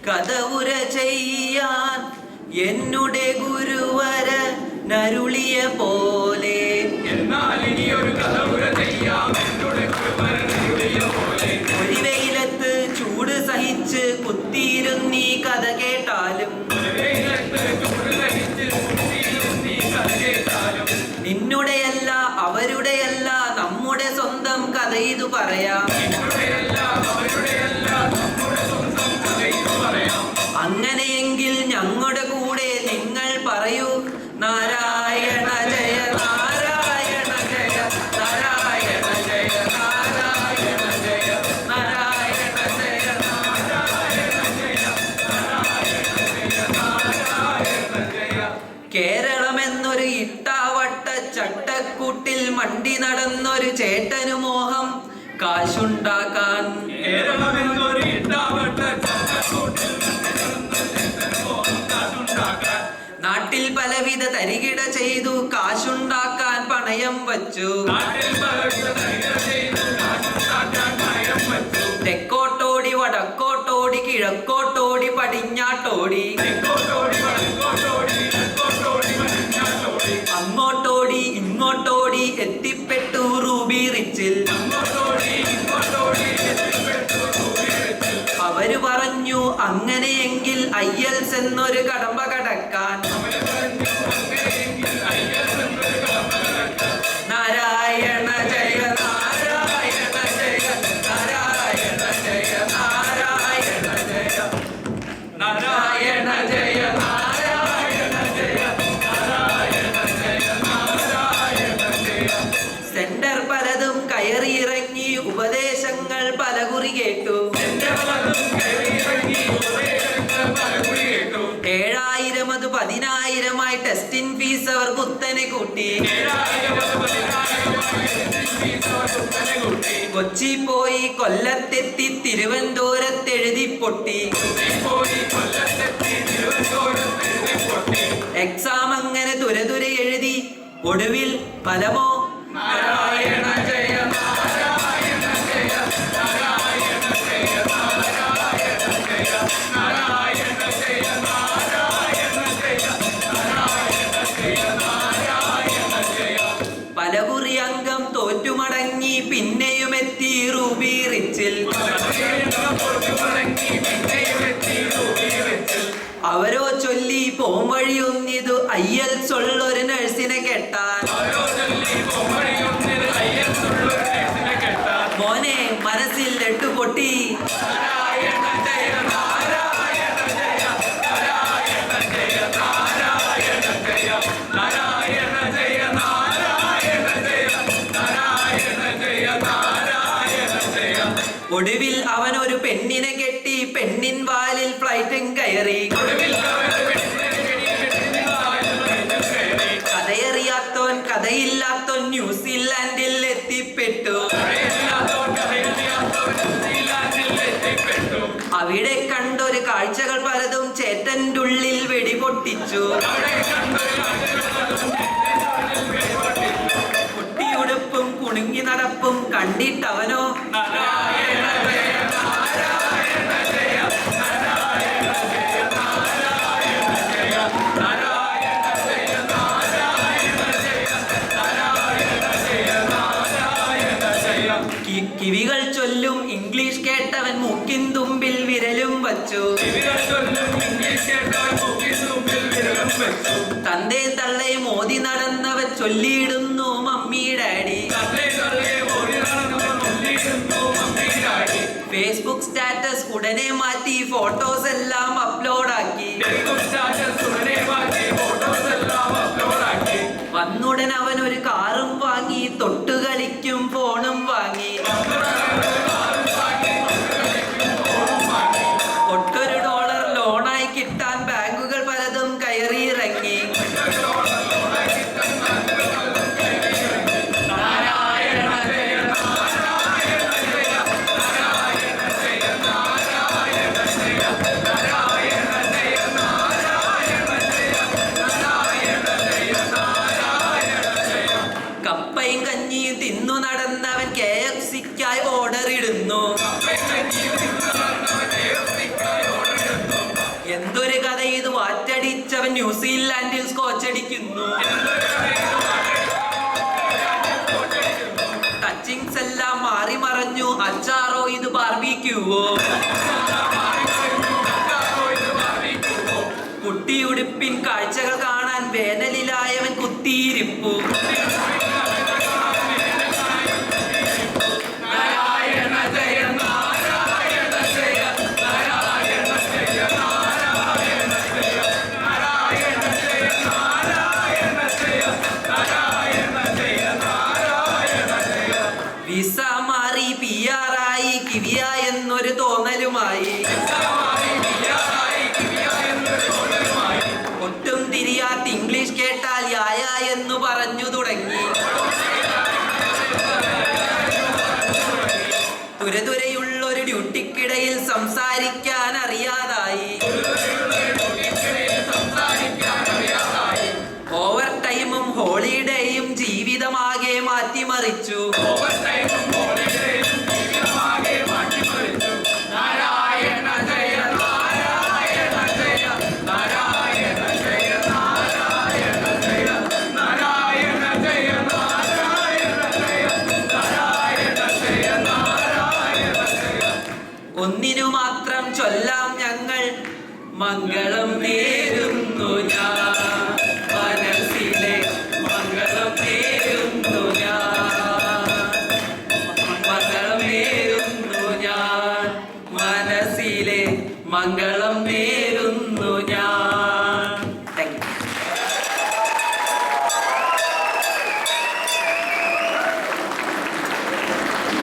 കഥവുര ചെയ്യാൻ എന്നുടെ ഗുരുവര നരുളിയ പോലെ. എന്നാൽ ഇനിയൊരു കഥവുര ചെയ്യാം എന്നുടെ ഗുരുവര നരുളിയ പോലെ. ഒരു വെയിലത്ത് ചൂട് സഹിച്ച് കുത്തിയിരുന്നീ കഥ കേട്ടാലും നിന്നുടെയല്ല അവരുടെയല്ല നമ്മുടെ സ്വന്തം കഥ ഇതു പറയാം. അങ്ങനെയെങ്കിൽ ഞങ്ങളുടെ കൂടെ നിങ്ങൾ പറയൂ നാരായണ ജയ നാരായണ ജയ നാരായണ ജയ നാരായണ ജയ നാരായണ ജയ നാരായണ ജയ നാരായണ ജയ. കേരളമെന്നൊരു ഇട്ടാവട്ട ചട്ടക്കൂട്ടിൽ മണ്ടി നടന്നൊരു ചേട്ടനു മോഹം കാശുണ്ടാക്കാൻ. കേരളമെന്നൊരു ഇട്ടാവട്ട ചട്ടക്കൂട്ടിൽ നാട്ടിൽ പലവിധ തരികിട ചെയ്തു കാശുണ്ടാക്കാൻ പണയം വച്ചു. തെക്കോട്ടോടി വടക്കോട്ടോടി കിഴക്കോട്ടോടി പടിഞ്ഞാട്ടോടി അങ്ങോട്ടോടി ഇങ്ങോട്ടോടി എത്തിപ്പെട്ടു റൂബി റിച്ചിൽ. അവര് പറഞ്ഞു അങ്ങനെയെങ്കിൽ IELTS എന്നൊരു കടമ്പ കടക്കാൻ. നാരായണ ജയ നാരായണ ജയ നാരായണ ജയ നാരായണ ജയ നാരായണ ജയ നാരായണ ജയ നാരായണ ജയ നാരായണ ജയ. സെന്റർ പലതും കയറിയിറങ്ങി ഉപദേശങ്ങൾ പലകുറി കേട്ടു. 7,000 അത് 10,000 ടെസ്റ്റിൻ ഫീസ് അവർ കുത്തനെ കൂട്ടി. കൊച്ചി പോയി കൊല്ലത്തെത്തി തിരുവനന്തപുരത്തെഴുതി പൊട്ടി. എക്സാം അങ്ങനെ തുരതുര എഴുതി ഒടുവിൽ ഫലമോ നാരായണ ജയ നാരായണ ജയ നാരായണ ജയ നാരായണ ജയ നാരായണ ജയ നാരായണ ജയ നാരായണ ജയ നാരായണ ജയ. പലകുറി അംഗം തോറ്റുമടങ്ങി പിന്നെയും എത്തി റൂബി റിച്ചിൽ. അവരോ ചൊല്ലി പോം വഴിയൊന്നിതു IELTS ഉള്ളൊരു നഴ്സിനെ കെട്ടാൻ. മോനെ മനസ്സിൽ ലെട്ടുപൊട്ടി. നാരായണ ജയ നാരായണ ജയ നാരായണ ജയ നാരായണ ജയ നാരായണ ജയ നാരായണ ജയ നാരായണ ജയ നാരായണ ജയ. ഒടുവിൽ അവനൊരു പെണ്ണിനെ കെട്ടി പെണ്ണിൻ വാലിൽ ഫ്ലൈറ്റും കയറി. കഥയറിയാത്തോൻ കഥയില്ലാത്തോൻ ന്യൂസിലാൻഡിൽ എത്തിപ്പെട്ടു. അവിടെ കണ്ടൊരു കാഴ്ചകൾ പലതും ചേട്ടൻ്റെ ഉള്ളിൽ വെടിപൊട്ടിച്ചു. കുട്ടിയുടുപ്പും കുണുങ്ങി നടപ്പും കണ്ടിട്ടവനോ നാരായണ ജയ നാരായണ ജയ നാരായണ ജയ നാരായണ ജയ നാരായണ ജയ നാരായണ ജയ നാരായണ ജയ നാരായണ ജയ. കിവികൾ ചൊല്ലും ഇംഗ്ലീഷ് കേട്ടവൻ മൂക്കിൻ തുമ്പിൽ വിരലും വച്ചു. തന്റെ തള്ളെ മോദി നടന്നവൻ ചൊല്ലിയിടുന്നു മമ്മി ഡാഡി. ഫേസ്ബുക്ക് സ്റ്റാറ്റസ് ഉടനെ മാറ്റി ഫോട്ടോസ് എല്ലാം അപ്ലോഡാക്കി. വന്നുടൻ അവൻ ഒരു കാറും വാങ്ങി തൊട്ടുകളിക്കും ഫോണും വാങ്ങി. $1 ലോണായി കിട്ടാൻ ബാങ്കുകൾ പലതും കയറിയിറങ്ങി. നാരായണ ജയ നാരായണ ജയ നാരായണ ജയ നാരായണ ജയ നാരായണ ജയ നാരായണ ജയ നാരായണ ജയ നാരായണ ജയ. കപ്പയും കഞ്ഞിയും തിന്നു നടന്നവൻ KFCക്കായി ഓർഡർ ഇടുന്നു. വാച്ചടിക്കുന്നു. ടച്ചിങ്സ് എല്ലാം മാറി മറഞ്ഞു. അച്ചാറോ ഇത് ബാർബിക്യൂവോ? കുട്ടിയുടുപ്പിൻ കാഴ്ചകൾ കാണാൻ വേനലിലായവൻ കുത്തിയിരിപ്പു. വിസ മാറി പിയാറായി കിവിയ എന്നൊരു തോന്നലുമായി. ഒട്ടും തിരിയാത്ത ഇംഗ്ലീഷ് കേട്ടാൽ യായ എന്ന് പറഞ്ഞു തുടങ്ങി. തുരതുരയുള്ളൊരു ഡ്യൂട്ടിക്കിടയിൽ സംസാരിക്കാൻ അറിയാതായി. ഓവർ ടൈമും ഹോളിഡേയും ജീവിതമാകെ മാറ്റിമറിച്ചു. നാരായണ ജയ നാരായണ ജയ നാരായണ ജയ നാരായണ ജയ നാരായണ ജയ നാരായണ ജയ നാരായണ ജയ നാരായണ ജയ. ഒന്നിനു മാത്രം ചൊല്ലാം ഞങ്ങൾ മംഗളം നേരുന്നു ഞാൻ. മനസ്സിലെ മംഗളം നേരുന്നു ഞാൻ. മംഗളം നേരുന്നു ഞാൻ. മനസ്സിലെ മംഗളം